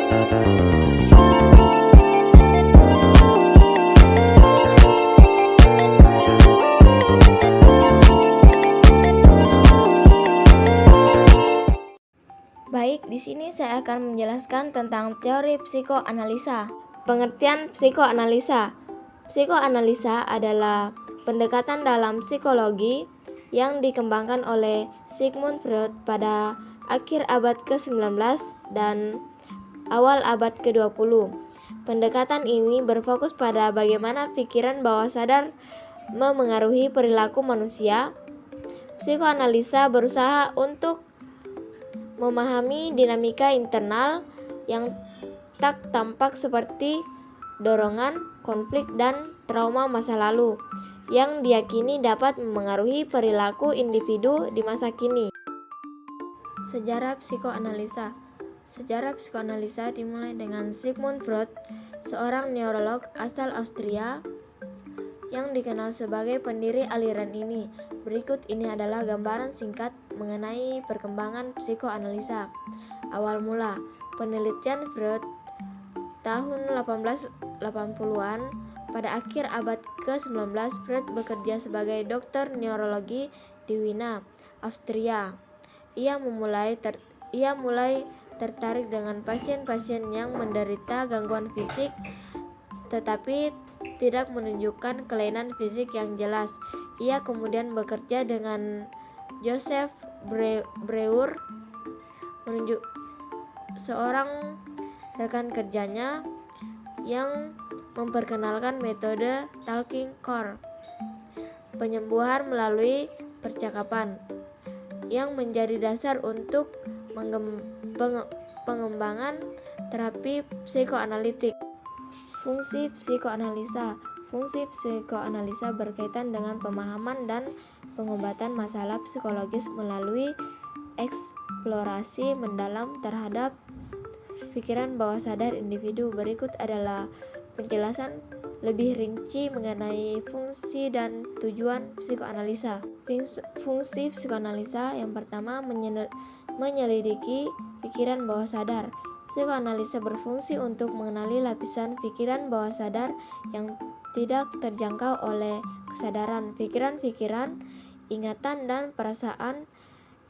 Baik, di sini saya akan menjelaskan tentang teori psikoanalisa. Pengertian psikoanalisa. Psikoanalisa adalah pendekatan dalam psikologi yang dikembangkan oleh Sigmund Freud pada akhir abad ke-19 dan awal abad ke-20. Pendekatan ini berfokus pada bagaimana pikiran bawah sadar memengaruhi perilaku manusia. Psikoanalisa berusaha untuk memahami dinamika internal yang tak tampak seperti dorongan, konflik, dan trauma masa lalu yang diyakini dapat memengaruhi perilaku individu di masa kini. Sejarah psikoanalisa. Sejarah psikoanalisa dimulai dengan Sigmund Freud, seorang neurolog asal Austria yang dikenal sebagai pendiri aliran ini. Berikut ini adalah gambaran singkat mengenai perkembangan psikoanalisa. Awal mula penelitian Freud tahun 1880-an. Pada akhir abad ke-19, Freud bekerja sebagai dokter neurologi di Wina, Austria. Ia mulai tertarik dengan pasien-pasien yang menderita gangguan fisik tetapi tidak menunjukkan kelainan fisik yang jelas. Ia kemudian bekerja dengan Joseph Breuer, seorang rekan kerjanya yang memperkenalkan metode talking core, penyembuhan melalui percakapan, yang menjadi dasar untuk pengembangan terapi psikoanalitik. Fungsi psikoanalisa. Fungsi psikoanalisa berkaitan dengan pemahaman dan pengobatan masalah psikologis melalui eksplorasi mendalam terhadap pikiran bawah sadar individu. Berikut adalah penjelasan lebih rinci mengenai fungsi dan tujuan psikoanalisa. Fungsi psikoanalisa yang pertama menyelidiki pikiran bawah sadar. Psikoanalisa berfungsi untuk mengenali lapisan pikiran bawah sadar yang tidak terjangkau oleh kesadaran. Pikiran-pikiran, ingatan, dan perasaan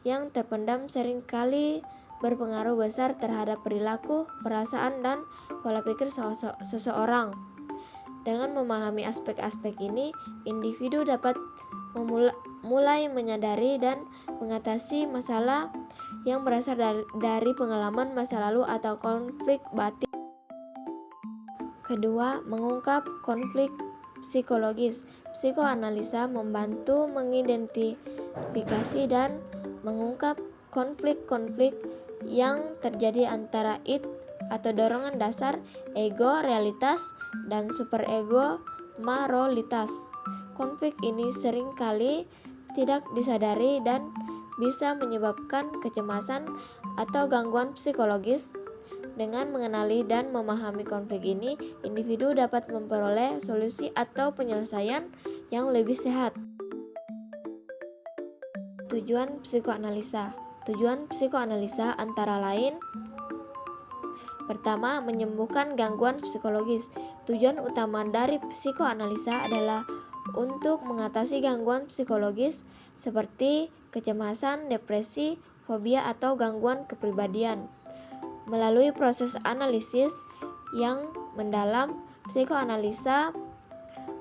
yang terpendam seringkali berpengaruh besar terhadap perilaku, perasaan, dan pola pikir seseorang. Dengan memahami aspek-aspek ini, individu dapat mulai menyadari dan mengatasi masalah yang berasal dari pengalaman masa lalu atau konflik batin. Kedua, mengungkap konflik psikologis. Psikoanalisa membantu mengidentifikasi dan mengungkap konflik-konflik yang terjadi antara id atau dorongan dasar, ego realitas, dan superego moralitas. Konflik ini seringkali tidak disadari dan bisa menyebabkan kecemasan atau gangguan psikologis. Dengan mengenali dan memahami konflik ini, individu dapat memperoleh solusi atau penyelesaian yang lebih sehat. Tujuan psikoanalisa. Tujuan psikoanalisa antara lain: pertama, menyembuhkan gangguan psikologis. Tujuan utama dari psikoanalisa adalah untuk mengatasi gangguan psikologis seperti kecemasan, depresi, fobia, atau gangguan kepribadian. Melalui proses analisis yang mendalam, psikoanalisa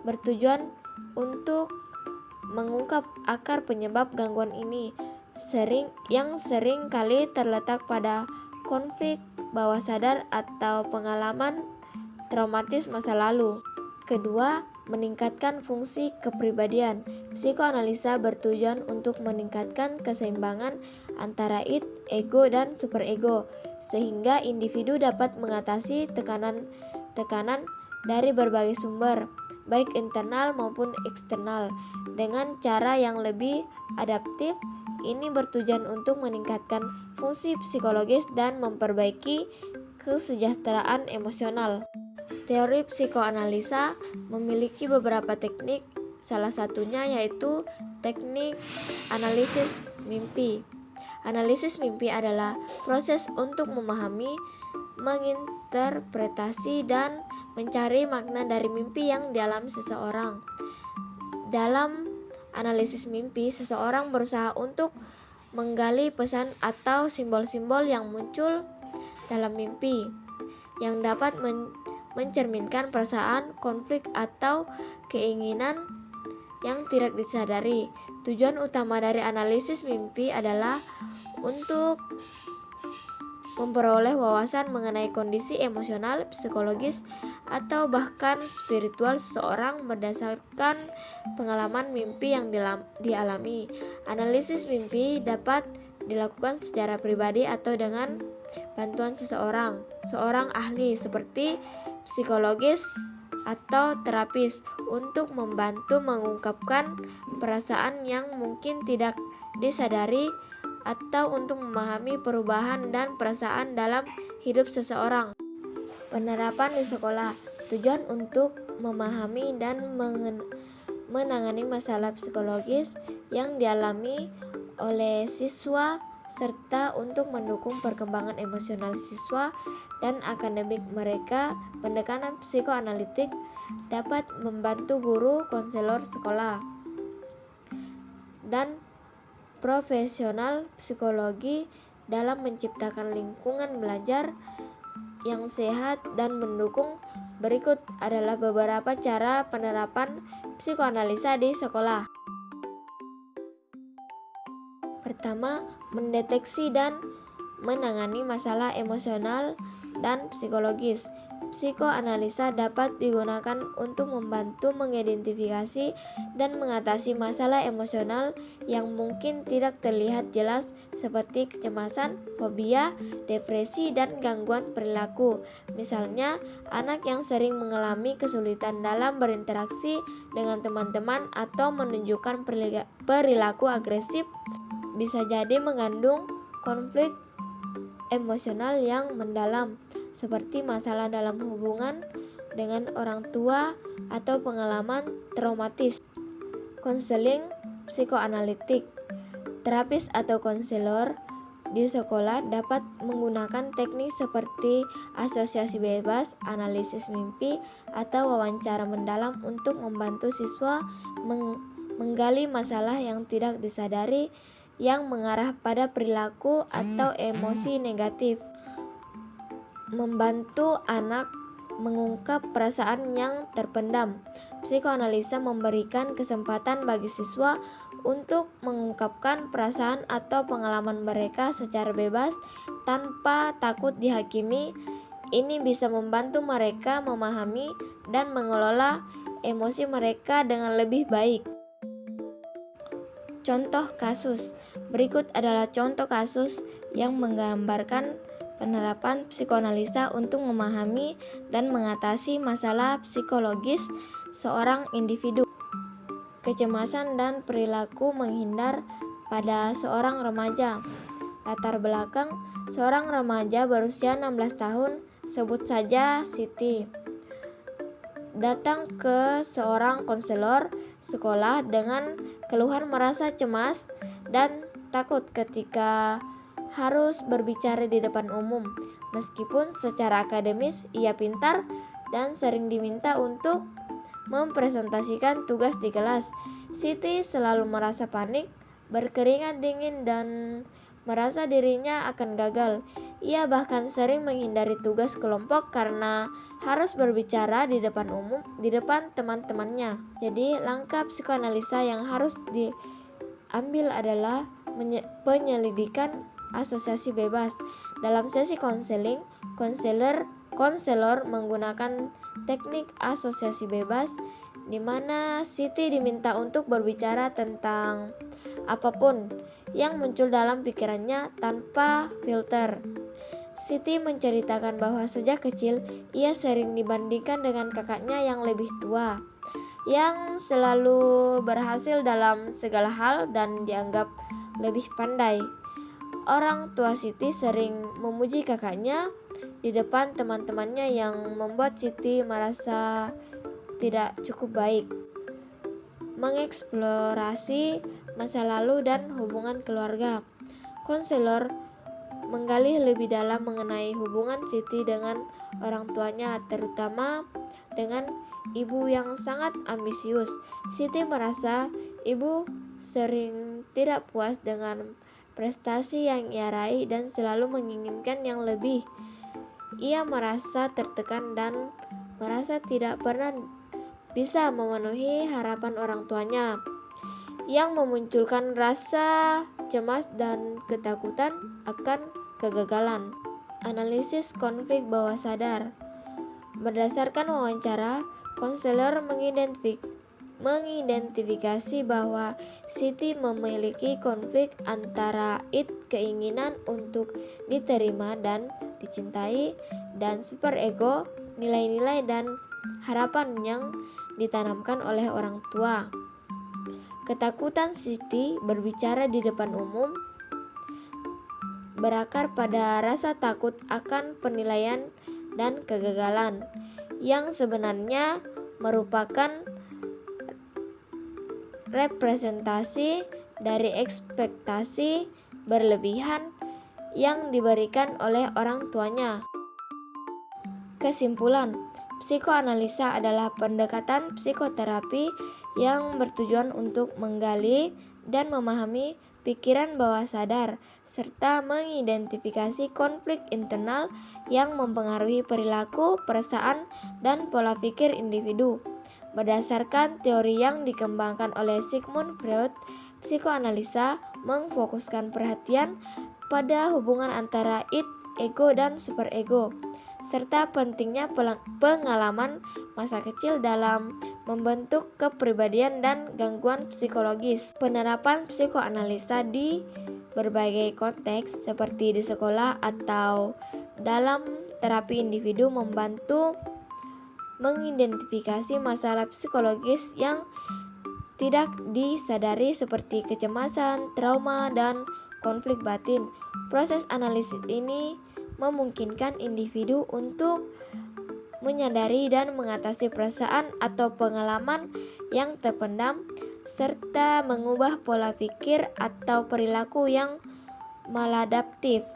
bertujuan untuk mengungkap akar penyebab gangguan ini, yang sering kali terletak pada konflik bawah sadar atau pengalaman traumatis masa lalu. Kedua, meningkatkan fungsi kepribadian. Psikoanalisa bertujuan untuk meningkatkan keseimbangan antara id, ego, dan superego, sehingga individu dapat mengatasi tekanan dari berbagai sumber, baik internal maupun eksternal, dengan cara yang lebih adaptif. Ini bertujuan untuk meningkatkan fungsi psikologis dan memperbaiki kesejahteraan emosional. Teori psikoanalisa memiliki beberapa teknik, salah satunya yaitu teknik analisis mimpi. Analisis mimpi adalah proses untuk memahami menginterpretasi dan mencari makna dari mimpi yang dialami seseorang. Dalam analisis mimpi, seseorang berusaha untuk menggali pesan atau simbol-simbol yang muncul dalam mimpi yang dapat mencerminkan perasaan, konflik, atau keinginan yang tidak disadari. Tujuan utama dari analisis mimpi adalah untuk memperoleh wawasan mengenai kondisi emosional, psikologis, atau bahkan spiritual seseorang berdasarkan pengalaman mimpi yang dialami. Analisis mimpi dapat dilakukan secara pribadi atau dengan bantuan seorang ahli seperti psikologis atau terapis untuk membantu mengungkapkan perasaan yang mungkin tidak disadari atau untuk memahami perubahan dan perasaan dalam hidup seseorang. Penerapan di sekolah. Tujuan untuk memahami dan menangani masalah psikologis yang dialami oleh siswa serta untuk mendukung perkembangan emosional siswa dan akademik mereka. Pendekatan psikoanalitik dapat membantu guru, konselor sekolah, dan profesional psikologi dalam menciptakan lingkungan belajar yang sehat dan mendukung. Berikut adalah beberapa cara penerapan psikoanalisa di sekolah. Pertama, mendeteksi dan menangani masalah emosional dan psikologis. Psikoanalisa dapat digunakan untuk membantu mengidentifikasi dan mengatasi masalah emosional yang mungkin tidak terlihat jelas seperti kecemasan, fobia, depresi, dan gangguan perilaku. Misalnya, anak yang sering mengalami kesulitan dalam berinteraksi dengan teman-teman atau menunjukkan perilaku agresif bisa jadi mengandung konflik emosional yang mendalam, seperti masalah dalam hubungan dengan orang tua atau pengalaman traumatis. Konseling psikoanalitik. Terapis atau konselor di sekolah dapat menggunakan teknik seperti asosiasi bebas, analisis mimpi, atau wawancara mendalam untuk membantu siswa menggali masalah yang tidak disadari yang mengarah pada perilaku atau emosi negatif. Membantu anak mengungkap perasaan yang terpendam. Psikoanalisa memberikan kesempatan bagi siswa untuk mengungkapkan perasaan atau pengalaman mereka secara bebas tanpa takut dihakimi. Ini bisa membantu mereka memahami dan mengelola emosi mereka dengan lebih baik. Contoh kasus. Berikut adalah contoh kasus yang menggambarkan penerapan psikoanalisa untuk memahami dan mengatasi masalah psikologis seorang individu. Kecemasan dan perilaku menghindar pada seorang remaja. Latar belakang, seorang remaja berusia 16 tahun, sebut saja Siti, datang ke seorang konselor sekolah dengan keluhan merasa cemas dan takut ketika harus berbicara di depan umum. Meskipun secara akademis ia pintar dan sering diminta untuk mempresentasikan tugas di kelas, Siti selalu merasa panik, berkeringat dingin, dan merasa dirinya akan gagal. Ia bahkan sering menghindari tugas kelompok karena harus berbicara di depan umum, di depan teman-temannya. Jadi, langkah psikoanalisa yang harus diambil adalah penyelidikan asosiasi bebas. Dalam sesi konseling, konselor menggunakan teknik asosiasi bebas di mana Siti diminta untuk berbicara tentang apapun yang muncul dalam pikirannya tanpa filter. Siti menceritakan bahwa sejak kecil ia sering dibandingkan dengan kakaknya yang lebih tua, yang selalu berhasil dalam segala hal dan dianggap lebih pandai. Orang tua Siti sering memuji kakaknya di depan teman-temannya yang membuat Siti merasa tidak cukup baik. Mengeksplorasi masa lalu dan hubungan keluarga. Konselor menggali lebih dalam mengenai hubungan Siti dengan orang tuanya, terutama dengan ibu yang sangat ambisius. Siti merasa ibu sering tidak puas dengan prestasi yang ia raih dan selalu menginginkan yang lebih. Ia merasa tertekan dan merasa tidak pernah bisa memenuhi harapan orang tuanya, yang memunculkan rasa cemas dan ketakutan akan kegagalan. Analisis konflik bawah sadar. Berdasarkan wawancara, konselor mengidentifikasi bahwa Siti memiliki konflik antara keinginan untuk diterima dan dicintai, dan superego, nilai-nilai dan harapan yang ditanamkan oleh orang tua. Ketakutan Siti berbicara di depan umum berakar pada rasa takut akan penilaian dan kegagalan, yang sebenarnya merupakan representasi dari ekspektasi berlebihan yang diberikan oleh orang tuanya. Kesimpulan, psikoanalisa adalah pendekatan psikoterapi yang bertujuan untuk menggali dan memahami pikiran bawah sadar, serta mengidentifikasi konflik internal yang mempengaruhi perilaku, perasaan, dan pola pikir individu. Berdasarkan teori yang dikembangkan oleh Sigmund Freud, psikoanalisa memfokuskan perhatian pada hubungan antara ego dan superego, serta pentingnya pengalaman masa kecil dalam membentuk kepribadian dan gangguan psikologis. Penerapan psikoanalisa di berbagai konteks seperti di sekolah atau dalam terapi individu membantu mengidentifikasi masalah psikologis yang tidak disadari seperti kecemasan, trauma, dan konflik batin. Proses analisis ini memungkinkan individu untuk menyadari dan mengatasi perasaan atau pengalaman yang terpendam, serta mengubah pola pikir atau perilaku yang maladaptif.